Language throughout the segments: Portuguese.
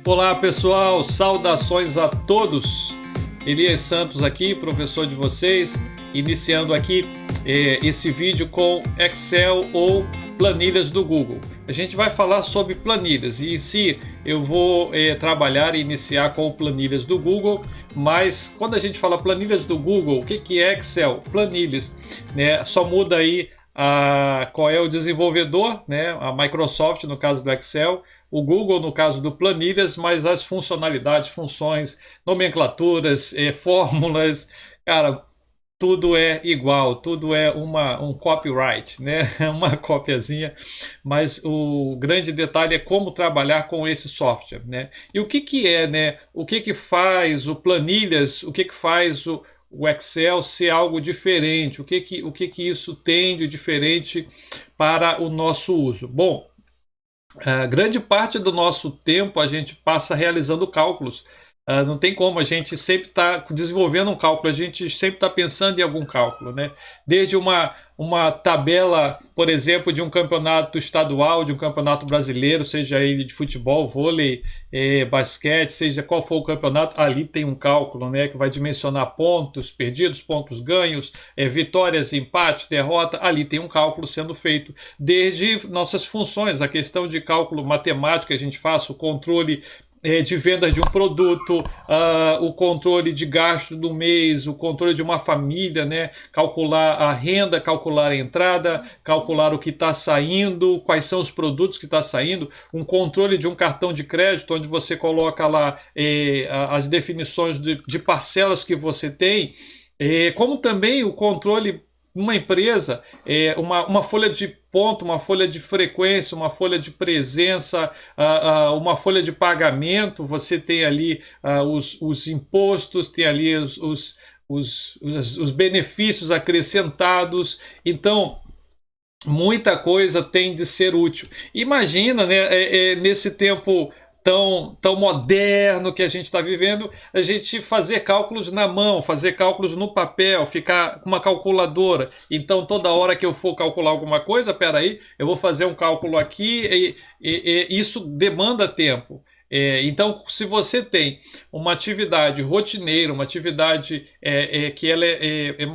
Olá pessoal, saudações a todos. Elias Santos aqui, professor de vocês, iniciando aqui esse vídeo com Excel ou planilhas do Google. A gente vai falar sobre planilhas e em si eu vou trabalhar e iniciar com planilhas do Google, mas quando a gente fala planilhas do Google, o que é Excel? Planilhas, né? Só muda aí qual é o desenvolvedor, né? A Microsoft no caso do Excel, o Google no caso do Planilhas, mas as funcionalidades, funções, nomenclaturas, fórmulas, cara, tudo é igual, tudo é um copyright, né? Uma copiazinha, mas o grande detalhe é como trabalhar com esse software, né? E o que que é, né? O que que faz o Planilhas, o que que faz o Excel ser algo diferente? O que que isso tem de diferente para o nosso uso? Bom, a grande parte do nosso tempo a gente passa realizando cálculos. Não tem como, a gente sempre está desenvolvendo um cálculo, a gente sempre está pensando em algum cálculo, né? Desde uma tabela, por exemplo, de um campeonato estadual, de um campeonato brasileiro, seja ele de futebol, vôlei, basquete, seja qual for o campeonato, ali tem um cálculo, né? Que vai dimensionar pontos perdidos, pontos ganhos, vitórias, empate, derrota, ali tem um cálculo sendo feito. Desde nossas funções, a questão de cálculo matemático que a gente faz, o controle de vendas de um produto, o controle de gasto do mês, o controle de uma família, né? Calcular a renda, calcular a entrada, calcular o que está saindo, quais são os produtos que está saindo, um controle de um cartão de crédito, onde você coloca lá as definições de parcelas que você tem, como também o controle uma empresa, uma folha de ponto, uma folha de frequência, uma folha de presença, uma folha de pagamento, você tem ali os impostos, tem ali os benefícios acrescentados, então muita coisa tem de ser útil. Imagina, né, nesse tempo tão moderno que a gente está vivendo, a gente fazer cálculos na mão, fazer cálculos no papel, ficar com uma calculadora. Então, toda hora que eu for calcular alguma coisa, peraí, eu vou fazer um cálculo aqui e isso demanda tempo. Então, se você tem uma atividade rotineira, uma atividade que ela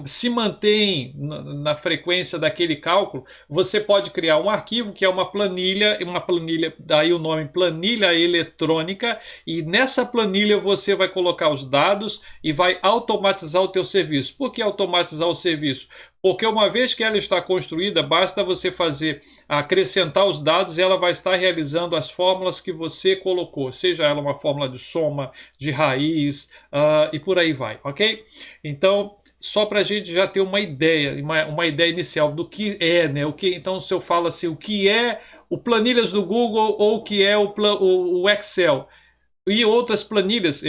se mantém na frequência daquele cálculo, você pode criar um arquivo que é uma planilha, daí o nome planilha eletrônica, e nessa planilha você vai colocar os dados e vai automatizar o teu serviço. Por que automatizar o serviço? Porque uma vez que ela está construída, basta você acrescentar os dados e ela vai estar realizando as fórmulas que você colocou, seja ela uma fórmula de soma, de raiz, e por aí vai, ok? Então, só para a gente já ter uma ideia, uma ideia inicial do que é, né? Então, se eu falo assim, o que é o planilhas do Google ou o que é o Excel e outras planilhas,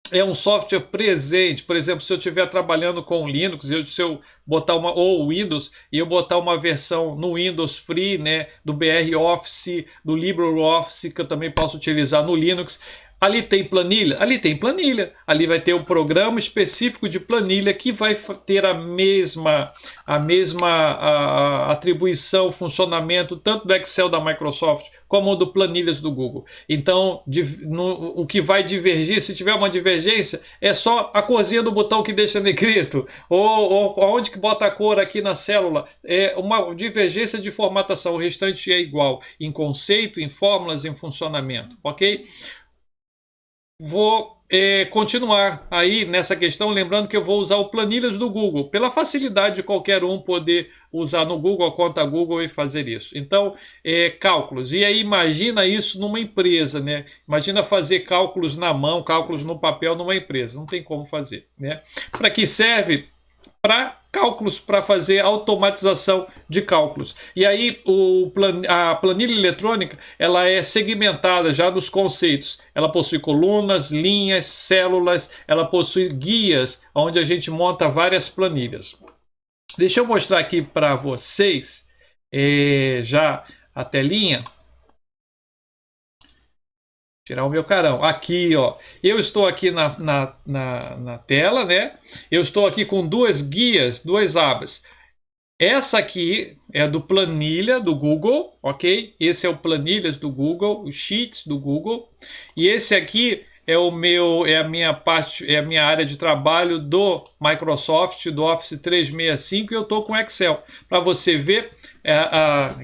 é um software presente. Por exemplo, se eu estiver trabalhando com Linux, se eu botar ou Windows, e eu botar uma versão no Windows Free, né, do BR Office, do LibreOffice, que eu também posso utilizar no Linux, ali tem planilha? Ali tem planilha. Ali vai ter um programa específico de planilha que vai ter a mesma atribuição, funcionamento, tanto do Excel da Microsoft como do planilhas do Google. Então, o que vai divergir, se tiver uma divergência, é só a corzinha do botão que deixa negrito, ou onde que bota a cor aqui na célula. É uma divergência de formatação, o restante é igual, em conceito, em fórmulas, em funcionamento, ok? Vou continuar aí nessa questão, lembrando que eu vou usar o planilhas do Google, pela facilidade de qualquer um poder usar no Google, a conta Google e fazer isso. Então, cálculos. E aí imagina isso numa empresa, né? Imagina fazer cálculos na mão, cálculos no papel numa empresa. Não tem como fazer, né? Para que serve? Para cálculos, para fazer automatização de cálculos. E aí a planilha eletrônica, ela é segmentada já nos conceitos. Ela possui colunas, linhas, células, ela possui guias, onde a gente monta várias planilhas. Deixa eu mostrar aqui para vocês já a telinha. Tirar o meu carão. Aqui, ó. Eu estou aqui na tela, né? Eu estou aqui com duas guias, duas abas. Essa aqui é do Planilha do Google, ok? Esse é o Planilhas do Google, o Sheets do Google. E esse aqui é a minha parte, é a minha área de trabalho do Microsoft, do Office 365, e eu estou com Excel. Para você ver,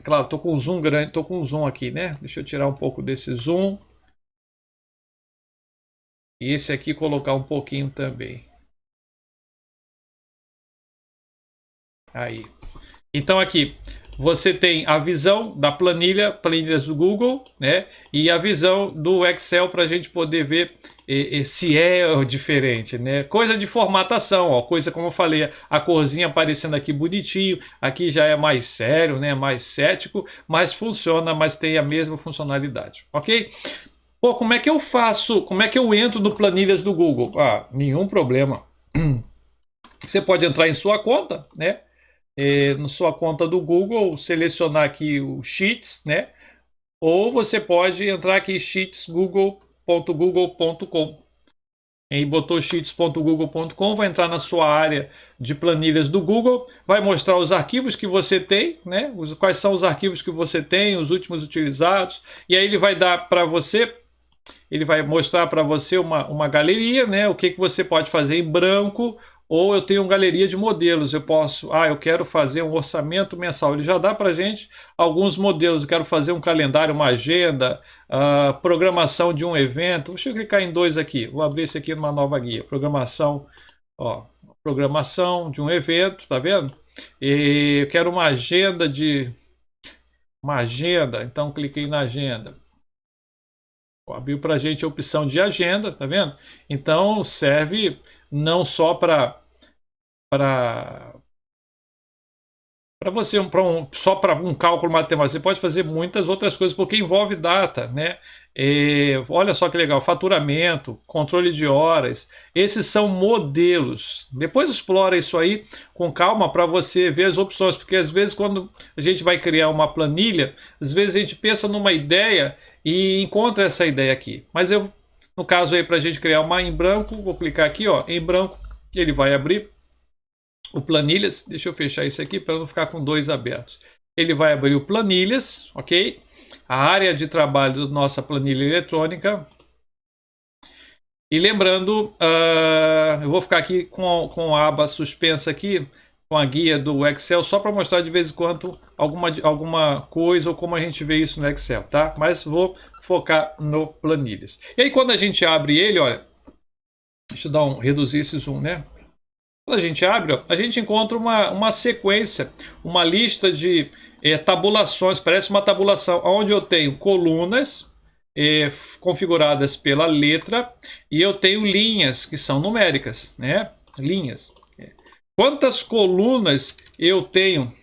claro, estou com um zoom grande, estou com um zoom aqui, né? Deixa eu tirar um pouco desse zoom. E esse aqui colocar um pouquinho também. Aí. Então aqui você tem a visão da planilhas do Google, né? E a visão do Excel para a gente poder ver se é diferente, né? Coisa de formatação, ó, coisa como eu falei, a corzinha aparecendo aqui bonitinho, aqui já é mais sério, né? Mais cético, mas funciona, mas tem a mesma funcionalidade, ok? Pô, como é que eu faço? Como é que eu entro no planilhas do Google? Ah, nenhum problema. Você pode entrar em sua conta, né? Na sua conta do Google, selecionar aqui o Sheets, né? Ou você pode entrar aqui sheetsgoogle.google.com. E botou sheets.google.com, vai entrar na sua área de planilhas do Google, vai mostrar os arquivos que você tem, né? Quais são os arquivos que você tem, os últimos utilizados, e aí ele vai dar para você, ele vai mostrar para você uma galeria, né? O que você pode fazer em branco, ou eu tenho uma galeria de modelos. Eu posso, eu quero fazer um orçamento mensal. Ele já dá para a gente alguns modelos. Eu quero fazer um calendário, uma agenda, programação de um evento. Deixa eu clicar em dois aqui. Vou abrir esse aqui numa nova guia. Programação, ó, programação de um evento, tá vendo? E eu quero uma agenda então cliquei na agenda. Abriu para a gente a opção de agenda, tá vendo? Então serve não só para você só para um cálculo matemático, você pode fazer muitas outras coisas porque envolve data, né? Olha só que legal, faturamento, controle de horas, esses são modelos. Depois explora isso aí com calma para você ver as opções, porque às vezes quando a gente vai criar uma planilha, às vezes a gente pensa numa ideia e encontra essa ideia aqui. Mas no caso aí para a gente criar uma em branco, vou clicar aqui, ó, em branco, ele vai abrir o planilhas. Deixa eu fechar isso aqui para não ficar com dois abertos. Ele vai abrir o planilhas, ok? A área de trabalho da nossa planilha eletrônica. E lembrando, eu vou ficar aqui com a aba suspensa aqui, com a guia do Excel, só para mostrar de vez em quando alguma coisa ou como a gente vê isso no Excel, tá? Mas vou focar no planilhas. E aí quando a gente abre ele, olha, deixa eu reduzir esse zoom, né? Quando a gente abre, a gente encontra uma sequência, uma lista de tabulações, parece uma tabulação, onde eu tenho colunas configuradas pela letra e eu tenho linhas que são numéricas, né? Linhas. Quantas colunas eu tenho?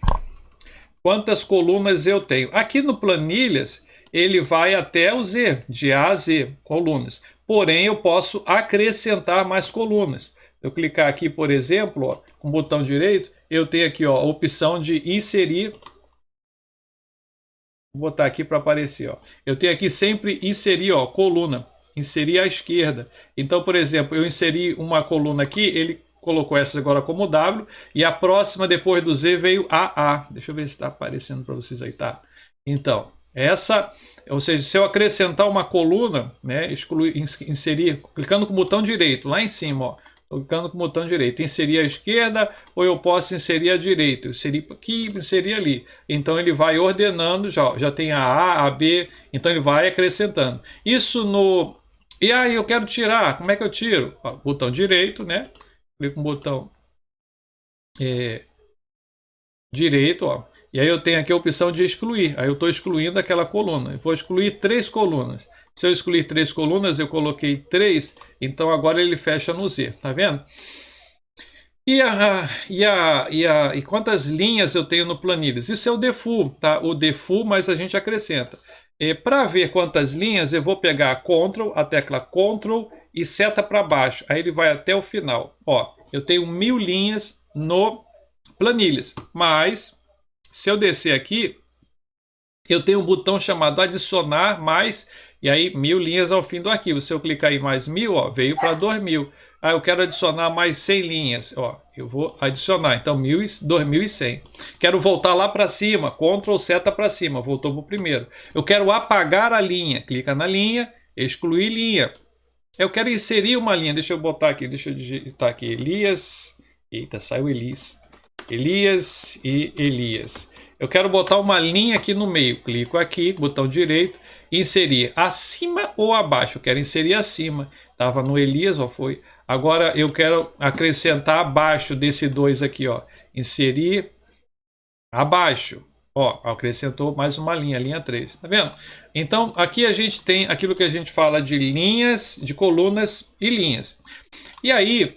Quantas colunas eu tenho? Aqui no Planilhas, ele vai até o Z, de A a Z, colunas. Porém, eu posso acrescentar mais colunas. Eu clicar aqui, por exemplo, ó, com o botão direito, eu tenho aqui ó, a opção de inserir. Vou botar aqui para aparecer. Ó. Eu tenho aqui sempre inserir ó, coluna, inserir à esquerda. Então, por exemplo, eu inseri uma coluna aqui, ele colocou essa agora como W, e a próxima depois do Z veio AA. Deixa eu ver se está aparecendo para vocês aí, tá? Então, essa, ou seja, se eu acrescentar uma coluna, né, inserir, clicando com o botão direito lá em cima, ó, clicando com o botão direito, inserir à esquerda, ou eu posso inserir à direita, inserir aqui, inserir ali. Então ele vai ordenando, já tem a A, B, então ele vai acrescentando. Isso no... E aí eu quero tirar, como é que eu tiro? Ó, botão direito, né? Clico no botão direito, ó. E aí eu tenho aqui a opção de excluir. Aí eu estou excluindo aquela coluna. Eu vou excluir 3 colunas. Se eu excluir 3 colunas, eu coloquei 3, então agora ele fecha no Z, tá vendo? E quantas linhas eu tenho no planilhas? Isso é o default, tá? O default, mas a gente acrescenta. Para ver quantas linhas, eu vou pegar a tecla Ctrl e seta para baixo. Aí ele vai até o final. Ó, eu tenho 1000 linhas no planilhas, mas se eu descer aqui, eu tenho um botão chamado adicionar mais, E aí 1000 linhas ao fim do arquivo. Se eu clicar em mais 1000, ó, veio para 2000. Ah, eu quero adicionar mais 100 linhas. Ó, eu vou adicionar. Então 2100. Quero voltar lá para cima. Ctrl seta para cima. Voltou para o primeiro. Eu quero apagar a linha. Clica na linha. Excluir linha. Eu quero inserir uma linha. Deixa eu botar aqui. Deixa eu digitar aqui. Elias. Eita, saiu Elias. Elias e Elias. Eu quero botar uma linha aqui no meio. Clico aqui, botão direito, inserir acima ou abaixo. Eu quero inserir acima. Estava no Elias, ó, foi. Agora eu quero acrescentar abaixo desse 2 aqui, ó. Inserir abaixo. Ó, acrescentou mais uma linha, linha 3. Tá vendo? Então, aqui a gente tem aquilo que a gente fala de linhas, de colunas e linhas. E aí,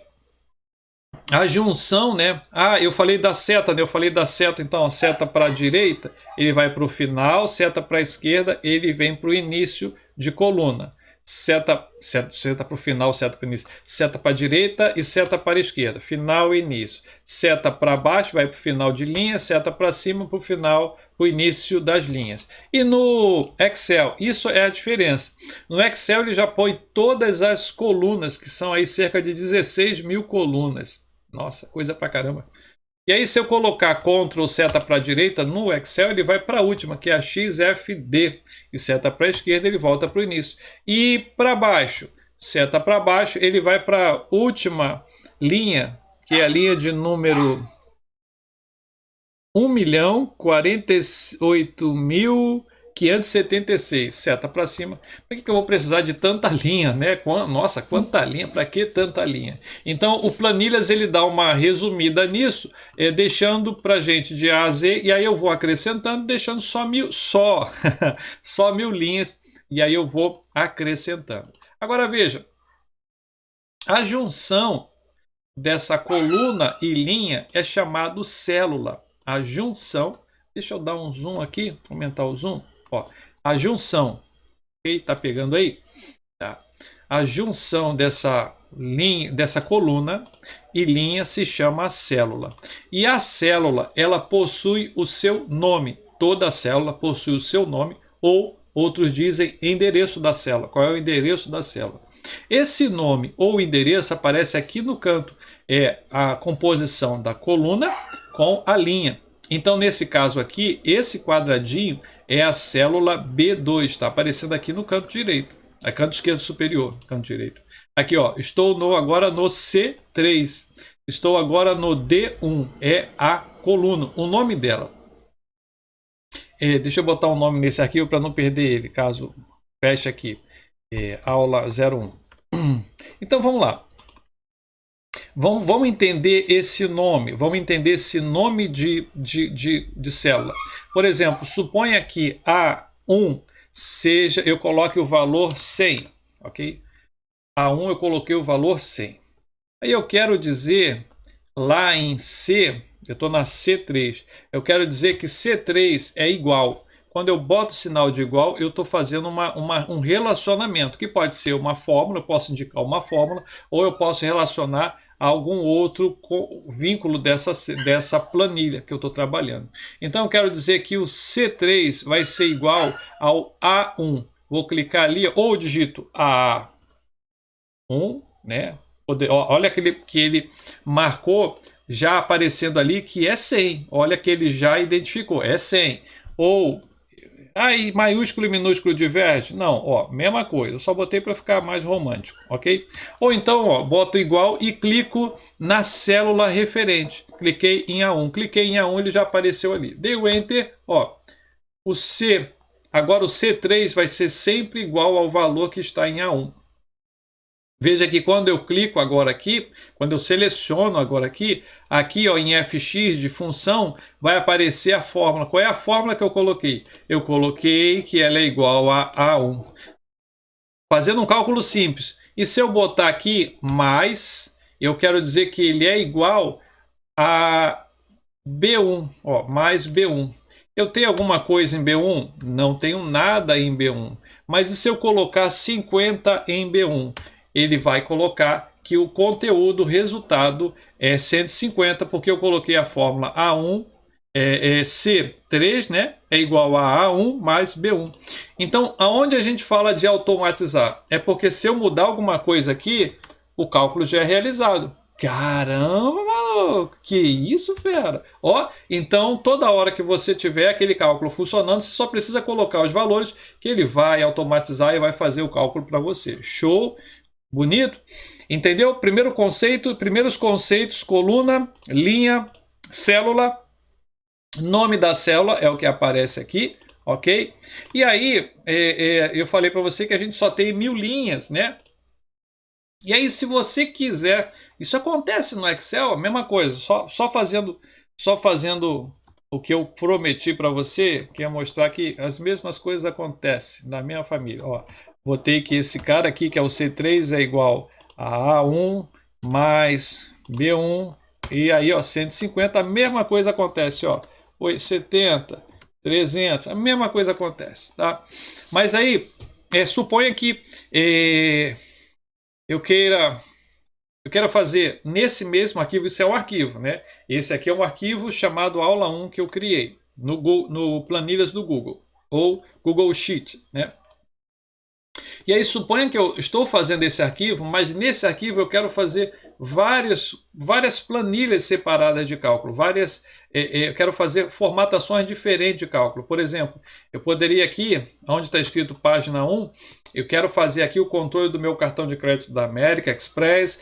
a junção, né? Ah, eu falei da seta, né? Eu falei da seta, então, a seta para a direita, ele vai para o final, seta para a esquerda, ele vem para o início de coluna. Seta para o final, seta para o início. Seta para a direita e seta para a esquerda. Final e início. Seta para baixo, vai para o final de linha, seta para cima, para o final, para o início das linhas. E no Excel, isso é a diferença. No Excel ele já põe todas as colunas, que são aí cerca de 16.000 colunas. Nossa, coisa pra caramba. E aí, se eu colocar Ctrl seta para a direita no Excel, ele vai para a última, que é a XFD. E seta para a esquerda, ele volta para o início. E para baixo, seta para baixo, ele vai para a última linha, que é a linha de número 1.048.576. Seta para cima. Por que eu vou precisar de tanta linha, né? Nossa, quanta linha, para que tanta linha? Então, o Planilhas ele dá uma resumida nisso, deixando para gente de A a Z, e aí eu vou acrescentando, deixando só 1000, só 1000 linhas, e aí eu vou acrescentando. Agora veja, a junção dessa coluna e linha é chamado célula. A junção, deixa eu dar um zoom aqui, aumentar o zoom, ó, a junção, ok? Tá pegando aí? Tá. A junção dessa linha, dessa coluna e linha se chama célula. E a célula, ela possui o seu nome. Toda célula possui o seu nome, ou outros dizem endereço da célula. Qual é o endereço da célula? Esse nome ou endereço aparece aqui no canto. É a composição da coluna com a linha. Então, nesse caso aqui, esse quadradinho é a célula B2. Está aparecendo aqui no canto direito. É canto esquerdo superior, canto direito. Aqui, ó, estou agora no C3. Estou agora no D1. É a coluna, o nome dela. Deixa eu botar um nome nesse arquivo para não perder ele, caso feche aqui. Aula 01. Então, vamos lá. Vamos entender esse nome. Vamos entender esse nome de célula. Por exemplo, suponha que A1 seja, eu coloque o valor 100, ok? A1 eu coloquei o valor 100. Aí eu quero dizer, lá em C, eu estou na C3, eu quero dizer que C3 é igual. Quando eu boto o sinal de igual, eu estou fazendo um relacionamento, que pode ser uma fórmula, eu posso indicar uma fórmula, ou eu posso relacionar a algum outro vínculo dessa planilha que eu estou trabalhando. Então, eu quero dizer que o C3 vai ser igual ao A1. Vou clicar ali, ou digito A1, né? Olha que ele marcou, já aparecendo ali, que é 100. Olha que ele já identificou, é 100. Ou... aí, maiúsculo e minúsculo diverge? Não, ó, mesma coisa. Eu só botei para ficar mais romântico, ok? Ou então, ó, boto igual e clico na célula referente. Cliquei em A1. Cliquei em A1, ele já apareceu ali. Dei o Enter, ó. O C, agora o C3 vai ser sempre igual ao valor que está em A1. Veja que quando eu clico agora aqui, quando eu seleciono agora aqui ó, em fx de função, vai aparecer a fórmula. Qual é a fórmula que eu coloquei? Eu coloquei que ela é igual a A1. Fazendo um cálculo simples. E se eu botar aqui mais, eu quero dizer que ele é igual a B1, ó, mais B1. Eu tenho alguma coisa em B1? Não tenho nada em B1. Mas e se eu colocar 50 em B1? Ele vai colocar que o conteúdo, o resultado é 150, porque eu coloquei a fórmula A1 C3, né, é igual a A1 mais B1. Então, aonde a gente fala de automatizar? É porque se eu mudar alguma coisa aqui, o cálculo já é realizado. Caramba, maluco, que isso, fera? Ó, então toda hora que você tiver aquele cálculo funcionando, você só precisa colocar os valores que ele vai automatizar e vai fazer o cálculo para você. Show? Bonito? Entendeu? Primeiros conceitos, coluna, linha, célula. Nome da célula é o que aparece aqui, ok? E aí, eu falei para você que a gente só tem 1000 linhas, né? E aí, se você quiser, isso acontece no Excel, a mesma coisa, só fazendo o que eu prometi para você, que é mostrar que as mesmas coisas acontecem na minha família. Ó, botei que esse cara aqui, que é o C3, é igual a A1 mais B1, e aí, ó, 150, a mesma coisa acontece, ó. 70, 300, a mesma coisa acontece, tá? Mas aí, suponha que eu queira fazer nesse mesmo arquivo, isso é um arquivo, né? Esse aqui é um arquivo chamado aula 1 que eu criei no planilhas do Google, ou Google Sheet, né? E aí suponha que eu estou fazendo esse arquivo, mas nesse arquivo eu quero fazer várias planilhas separadas de cálculo, eu quero fazer formatações diferentes de cálculo. Por exemplo, eu poderia aqui, onde está escrito página 1, eu quero fazer aqui o controle do meu cartão de crédito da American Express,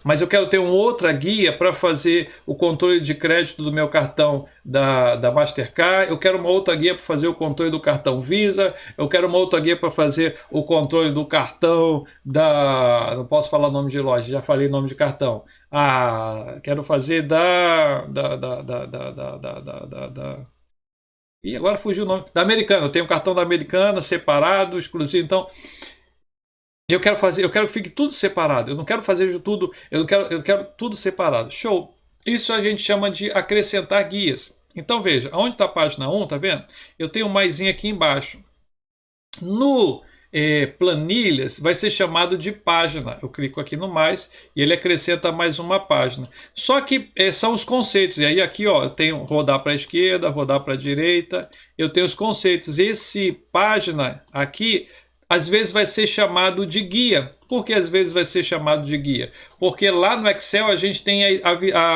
mas eu quero ter uma outra guia para fazer o controle de crédito do meu cartão da Mastercard, eu quero uma outra guia para fazer o controle do cartão Visa, eu quero uma outra guia para fazer o controle do cartão não posso falar nome de loja, já falei nome de cartão. Quero fazer e agora fugiu o nome. Da Americana, eu tenho o cartão da Americana separado, exclusivo, então eu quero que fique tudo separado. Eu não quero fazer tudo, eu quero tudo separado. Show. Isso a gente chama de acrescentar guias. Então veja, onde está a página 1, tá vendo? Eu tenho um maisinho aqui embaixo. No planilhas vai ser chamado de página. Eu clico aqui no mais e ele acrescenta mais uma página. Só que são os conceitos. E aí aqui, ó, eu tenho rodar para a esquerda, rodar para a direita. Eu tenho os conceitos. Esse página aqui às vezes vai ser chamado de guia. Por que às vezes vai ser chamado de guia? Porque lá no Excel a gente tem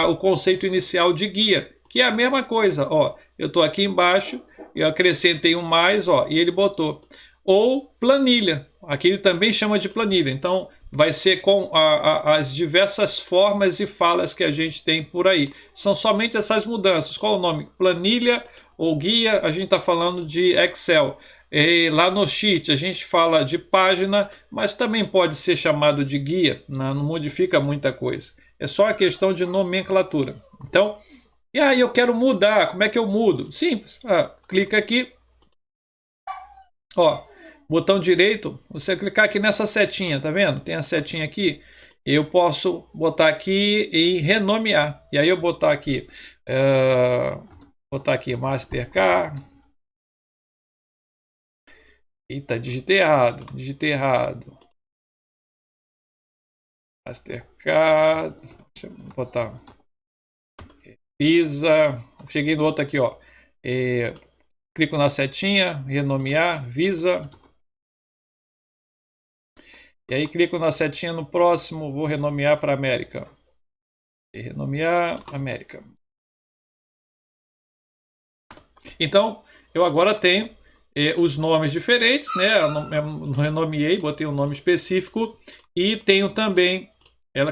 o conceito inicial de guia, que é a mesma coisa. Ó, eu estou aqui embaixo, eu acrescentei um mais, ó, e ele botou. Ou planilha, aqui ele também chama de planilha. Então vai ser com as diversas formas e falas que a gente tem por aí. São somente essas mudanças. Qual o nome? Planilha ou guia, a gente está falando de Excel. E lá no Sheet a gente fala de página, mas também pode ser chamado de guia, não modifica muita coisa. É só a questão de nomenclatura. Então, e aí eu quero mudar, como é que eu mudo? Simples, clica aqui, ó, botão direito, você clicar aqui nessa setinha, tá vendo? Tem a setinha aqui, eu posso botar aqui e renomear. E aí eu botar aqui Mastercard. Eita, digitei errado. Mastercard. Deixa eu botar. Visa. Cheguei no outro aqui, ó. Clico na setinha, renomear, Visa. E aí clico na setinha no próximo, vou renomear para América. Renomear América. Então, eu agora tenho os nomes diferentes, né? Eu renomeei, botei um nome específico e tenho também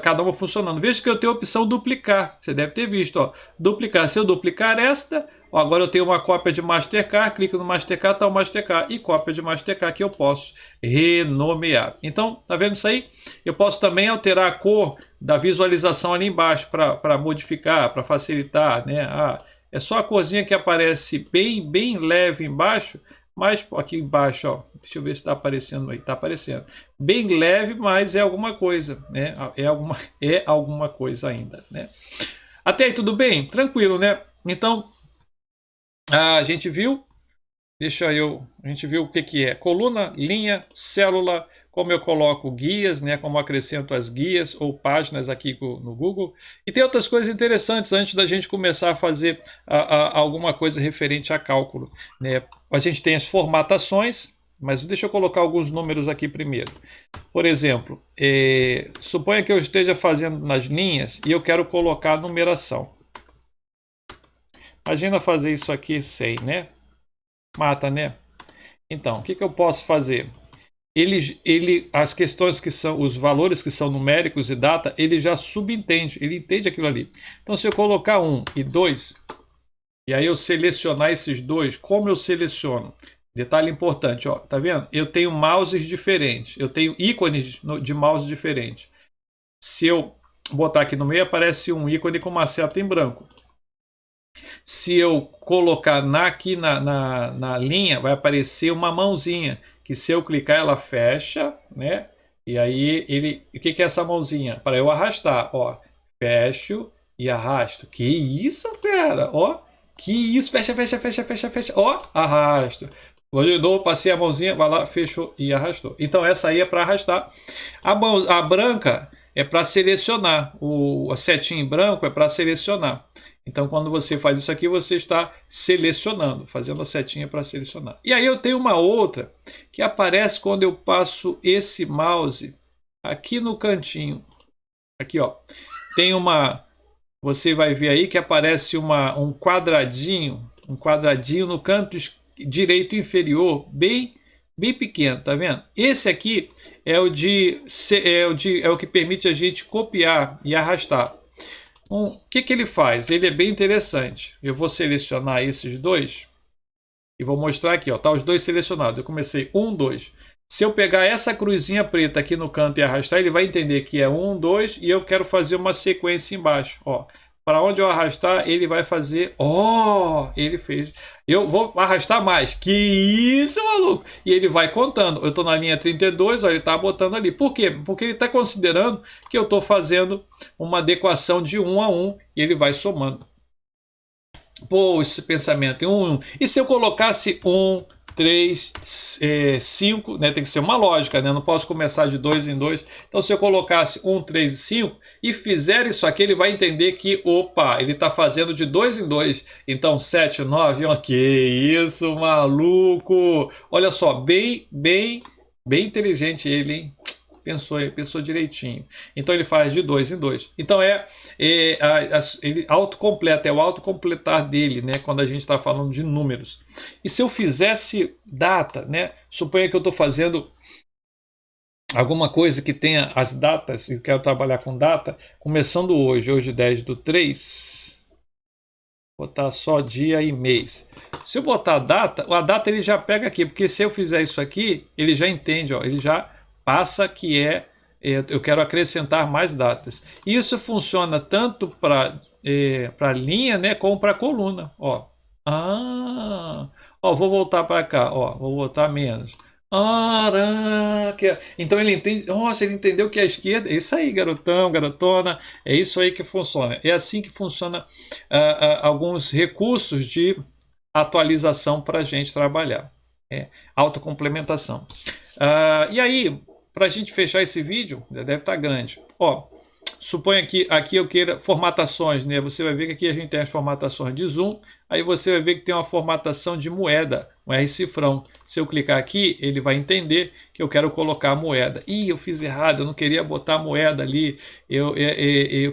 cada uma funcionando. Veja que eu tenho a opção duplicar. Você deve ter visto, ó, duplicar. Se eu duplicar esta, ó, agora eu tenho uma cópia de Mastercard, clico no Mastercard, tá o Mastercard e cópia de Mastercard que eu posso renomear. Então, tá vendo isso aí? Eu posso também alterar a cor da visualização ali embaixo para modificar, para facilitar, né? É só a corzinha que aparece bem leve embaixo, mas aqui embaixo, ó, deixa eu ver se está aparecendo aí, está aparecendo. Bem leve, mas é alguma coisa, né? É alguma coisa ainda, né? Até aí tudo bem? Tranquilo, né? Então, a gente viu, a gente viu o que é coluna, linha, célula, como eu coloco guias, né, como eu acrescento as guias ou páginas aqui no Google. E tem outras coisas interessantes antes da gente começar a fazer alguma coisa referente a cálculo, né? A gente tem as formatações, mas deixa eu colocar alguns números aqui primeiro. Por exemplo, suponha que eu esteja fazendo nas linhas e eu quero colocar a numeração. Imagina fazer isso aqui sem, né? Mata, né? Então, o que eu posso fazer? As questões que são, os valores que são numéricos e data, ele já subentende, ele entende aquilo ali. Então, se eu colocar 1 e 2, e aí eu selecionar esses dois, como eu seleciono? Detalhe importante, ó, tá vendo? Eu tenho mouses diferentes, eu tenho ícones de mouse diferentes. Se eu botar aqui no meio, aparece um ícone com uma seta em branco. Se eu colocar aqui na linha, vai aparecer uma mãozinha, que se eu clicar ela fecha, né? E aí o que é essa mãozinha? Para eu arrastar, ó, fecho e arrasto. Que isso, pera, ó, que isso, fecha, fecha, fecha, fecha, fecha, ó, arrasto. De novo, passei a mãozinha, vai lá, fechou e arrastou. Então essa aí é para arrastar. A branca é para selecionar, a setinha em branco é para selecionar. Então, quando você faz isso aqui, você está selecionando, fazendo a setinha para selecionar. E aí eu tenho uma outra que aparece quando eu passo esse mouse aqui no cantinho. Aqui, ó. Tem você vai ver aí que aparece um quadradinho no canto direito inferior, bem pequeno, tá vendo? Esse aqui é o que permite a gente copiar e arrastar. O que ele faz? Ele é bem interessante. Eu vou selecionar esses dois e vou mostrar aqui, ó, tá os dois selecionados. Eu comecei 1, 2. Se eu pegar essa cruzinha preta aqui no canto e arrastar, ele vai entender que é 1, 2 e eu quero fazer uma sequência embaixo, ó. Para onde eu arrastar, ele vai fazer... Ó, ele fez. Eu vou arrastar mais. Que isso, maluco! E ele vai contando. Eu estou na linha 32, ó, ele está botando ali. Por quê? Porque ele está considerando que eu estou fazendo uma adequação de 1 a 1 e ele vai somando. Pô, esse pensamento. 1, 1. E se eu colocasse 1, 3, 5, né? Tem que ser uma lógica, né? Não posso começar de 2 em 2. Então, se eu colocasse 1, 3 e 5 e fizer isso aqui, ele vai entender que, opa, ele está fazendo de 2 em 2. Então, 7, 9, que isso, maluco! Olha só, bem inteligente ele, hein? Pensou direitinho. Então ele faz de 2 em 2. Então ele autocompleta, é o autocompletar dele, né? Quando a gente está falando de números. E se eu fizesse data, né? Suponha que eu estou fazendo alguma coisa que tenha as datas, e quero trabalhar com data, começando hoje 10/3, botar só dia e mês. Se eu botar a data ele já pega aqui, porque se eu fizer isso aqui, ele já entende, ó, ele já passa que eu quero acrescentar mais datas. Isso funciona tanto para linha, né, como para coluna. Ó. Ó, vou voltar para cá, ó, vou botar menos. Então ele entende, nossa, ele entendeu que a esquerda, é isso aí, garotão, garotona, é isso aí que funciona. É assim que funciona alguns recursos de atualização para a gente trabalhar. Autocomplementação. E aí, para a gente fechar esse vídeo, já deve estar grande. Ó, suponha que aqui eu queira formatações, né? Você vai ver que aqui a gente tem as formatações de zoom, aí você vai ver que tem uma formatação de moeda, um R cifrão. Se eu clicar aqui, ele vai entender que eu quero colocar a moeda. Ih, eu fiz errado, eu não queria botar a moeda ali, eu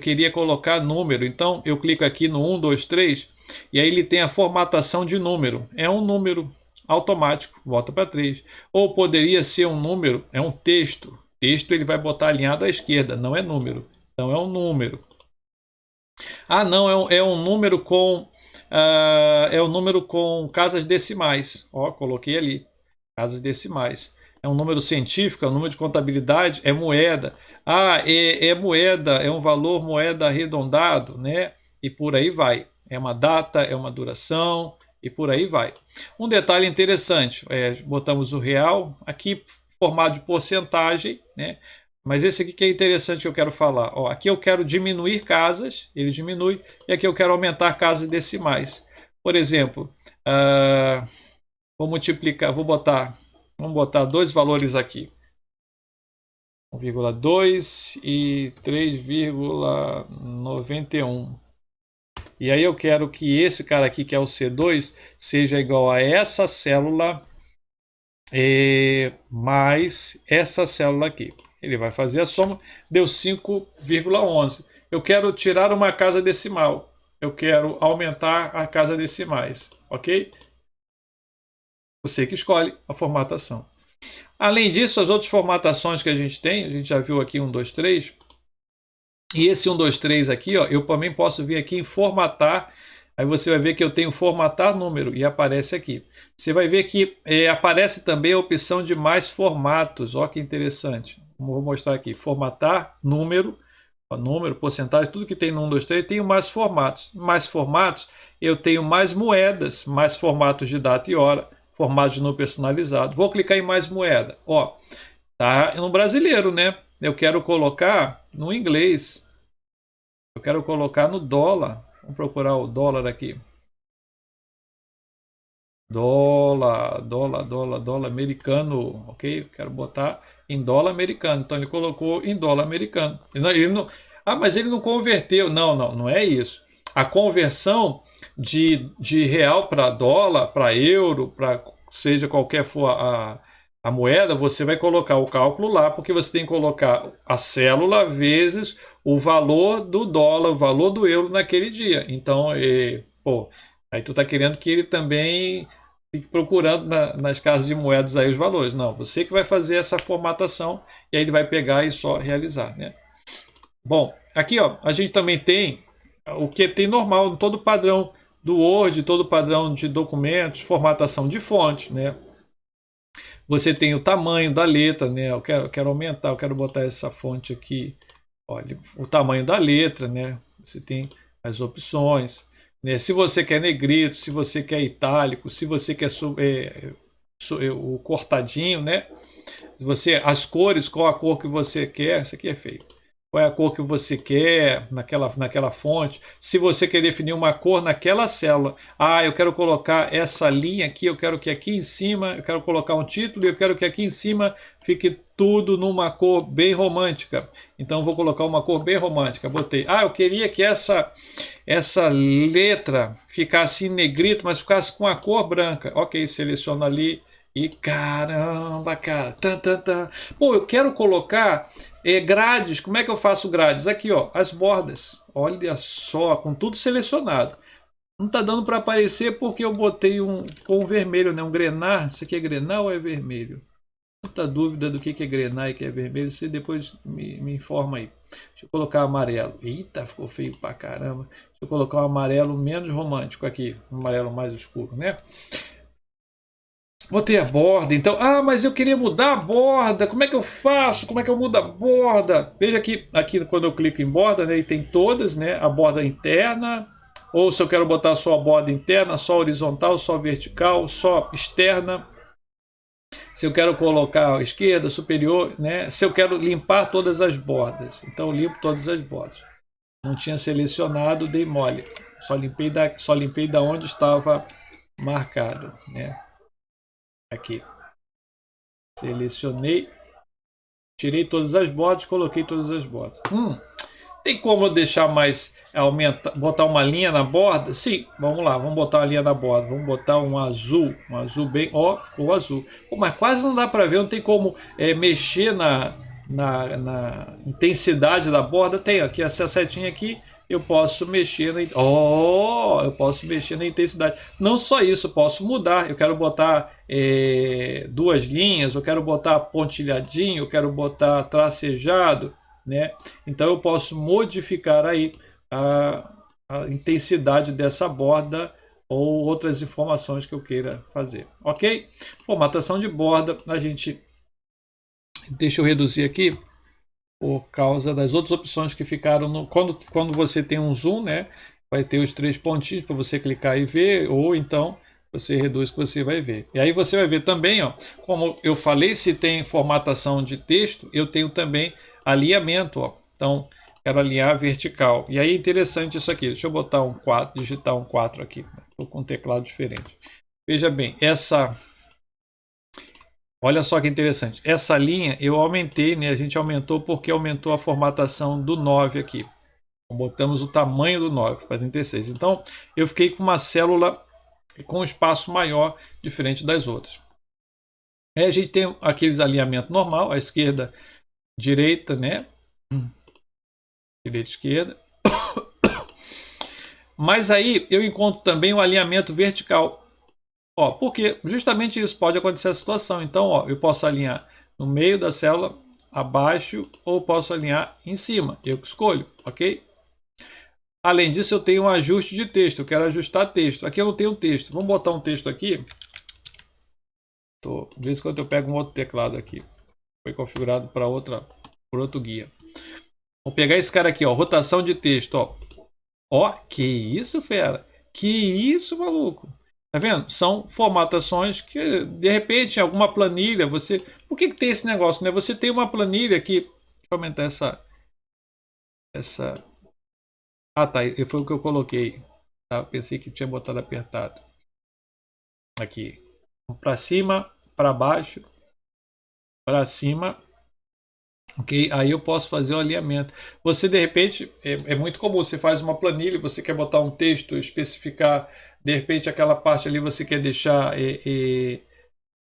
queria colocar número. Então eu clico aqui no 1, 2, 3, e aí ele tem a formatação de número. É um número automático, volta para 3. Ou poderia ser um número, é um texto. Texto ele vai botar alinhado à esquerda, não é número. Então é um número. Não, é um número com casas decimais. Ó, coloquei ali, casas decimais. É um número científico, é um número de contabilidade, é moeda. É moeda, é um valor moeda arredondado, né? E por aí vai. É uma data, é uma duração, e por aí vai. Um detalhe interessante, botamos o real, aqui formado de porcentagem, né? Mas esse aqui que é interessante que eu quero falar. Ó, aqui eu quero diminuir casas, ele diminui, e aqui eu quero aumentar casas decimais. Por exemplo, vou multiplicar, vamos botar dois valores aqui. 1,2 e 3,91. E aí eu quero que esse cara aqui, que é o C2, seja igual a essa célula mais essa célula aqui. Ele vai fazer a soma, deu 5,11. Eu quero tirar uma casa decimal. Eu quero aumentar a casa decimais, ok? Você que escolhe a formatação. Além disso, as outras formatações que a gente já viu aqui 1, 2, 3. E esse 1, 2, 3 aqui, ó, eu também posso vir aqui em formatar. Aí você vai ver que eu tenho formatar número e aparece aqui. Você vai ver que aparece também a opção de mais formatos. Olha que interessante. Vou mostrar aqui. Formatar número, número, porcentagem, tudo que tem no 1, 2, 3, eu tenho mais formatos. Mais formatos, eu tenho mais moedas, mais formatos de data e hora, formatos não personalizado. Vou clicar em mais moeda. Ó, tá no brasileiro, né? Eu quero colocar no inglês. Eu quero colocar no dólar. Vamos procurar o dólar aqui. Dólar americano, ok? Eu quero botar em dólar americano. Então ele colocou em dólar americano. Mas ele não converteu. Não é isso. A conversão de real para dólar, para euro, para seja qualquer for a moeda, você vai colocar o cálculo lá, porque você tem que colocar a célula vezes o valor do dólar, o valor do euro naquele dia. Então, aí tu tá querendo que ele também fique procurando nas casas de moedas aí os valores. Não, você que vai fazer essa formatação e aí ele vai pegar e só realizar, né? Bom, aqui ó, a gente também tem o que tem normal, todo padrão do Word, todo padrão de documentos, formatação de fonte, né? Você tem o tamanho da letra, né? Eu quero aumentar, eu quero botar essa fonte aqui. Olha, o tamanho da letra, né? Você tem as opções, né? Se você quer negrito, se você quer itálico, se você quer o cortadinho, né? As cores, qual a cor que você quer, isso aqui é feio. Qual é a cor que você quer naquela fonte? Se você quer definir uma cor naquela célula, eu quero colocar essa linha aqui, eu quero que aqui em cima, eu quero colocar um título e eu quero que aqui em cima fique tudo numa cor bem romântica. Então eu vou colocar uma cor bem romântica. Botei. Eu queria que essa letra ficasse em negrito, mas ficasse com a cor branca. Ok, seleciono ali. E caramba, cara. Pô, eu quero colocar grades. Como é que eu faço grades? Aqui, ó, as bordas. Olha só, com tudo selecionado. Não tá dando para aparecer porque eu botei ficou um vermelho, né? Um grená. Isso aqui é grená ou é vermelho? Muita dúvida do que é grená e que é vermelho. Você depois me informa aí. Deixa eu colocar amarelo. Eita, ficou feio pra caramba. Deixa eu colocar um amarelo menos romântico aqui. Um amarelo mais escuro, né? Botei a borda, então. Mas eu queria mudar a borda. Como é que eu faço? Como é que eu mudo a borda? Veja aqui quando eu clico em borda, né, e tem todas, né? A borda interna, ou se eu quero botar só a borda interna, só horizontal, só vertical, só externa. Se eu quero colocar esquerda, superior, né? Se eu quero limpar todas as bordas, então eu limpo todas as bordas. Não tinha selecionado, dei mole. Só limpei da onde estava marcado, né? Aqui. Selecionei, tirei todas as bordas, coloquei todas as bordas. Tem como eu deixar mais, botar uma linha na borda? Sim, vamos lá, vamos botar uma linha na borda. Vamos botar um azul bem, ficou azul. Mas quase não dá para ver, não tem como mexer na intensidade da borda. Tem aqui essa setinha aqui. Eu posso mexer eu posso mexer na intensidade. Não só isso, eu posso mudar. Eu quero botar duas linhas, eu quero botar pontilhadinho, eu quero botar tracejado, né? Então eu posso modificar aí a intensidade dessa borda ou outras informações que eu queira fazer, ok? Formatação de borda, deixa eu reduzir aqui por causa das outras opções que ficaram quando você tem um zoom, né? Vai ter os 3 pontinhos para você clicar e ver, ou então você reduz que você vai ver. E aí você vai ver também, ó, como eu falei, se tem formatação de texto, eu tenho também alinhamento, ó. Então, quero alinhar vertical. E aí é interessante isso aqui. Deixa eu botar um 4, digitar um 4 aqui. Estou com um teclado diferente. Veja bem, Olha só que interessante. Essa linha eu aumentei, né? A gente aumentou porque aumentou a formatação do 9 aqui. Botamos o tamanho do 9 para 36. Então, eu fiquei com uma célula com um espaço maior, diferente das outras. Aí a gente tem aqueles alinhamentos normal, a esquerda, direita, né? Direita, esquerda. Mas aí eu encontro também o alinhamento vertical. Ó, porque justamente isso pode acontecer a situação. Então, ó, eu posso alinhar no meio da célula, abaixo, ou posso alinhar em cima. Eu que escolho, ok? Além disso, eu tenho um ajuste de texto. Eu quero ajustar texto. Aqui eu não tenho texto. Vamos botar um texto aqui. De vez em quando eu pego um outro teclado aqui. Foi configurado para outro guia. Vou pegar esse cara aqui, ó, rotação de texto, ó. Ó, que isso, fera? Que isso, maluco? Tá vendo? São formatações que, de repente, em alguma planilha, você... Por que tem esse negócio, né? Você tem uma planilha que... Deixa eu aumentar essa... Ah, tá. Foi o que eu coloquei. Tá? Eu pensei que tinha botado apertado. Aqui. Para cima, para baixo, para cima. Ok? Aí eu posso fazer o alinhamento. Você, de repente, é muito comum, você faz uma planilha, você quer botar um texto, especificar, de repente aquela parte ali você quer deixar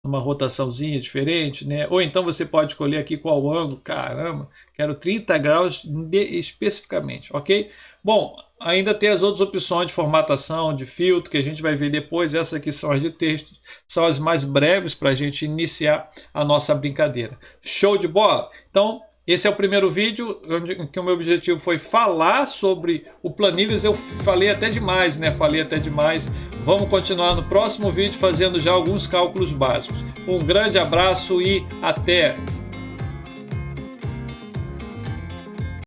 uma rotaçãozinha diferente, né? Ou então você pode escolher aqui qual ângulo, caramba, quero 30 graus especificamente, ok? Bom, ainda tem as outras opções de formatação, de filtro, que a gente vai ver depois. Essas aqui são as de texto, são as mais breves para a gente iniciar a nossa brincadeira. Show de bola? Então, esse é o primeiro vídeo, que o meu objetivo foi falar sobre o Planilhas. Eu falei até demais, né? Falei até demais. Vamos continuar no próximo vídeo fazendo já alguns cálculos básicos. Um grande abraço e até!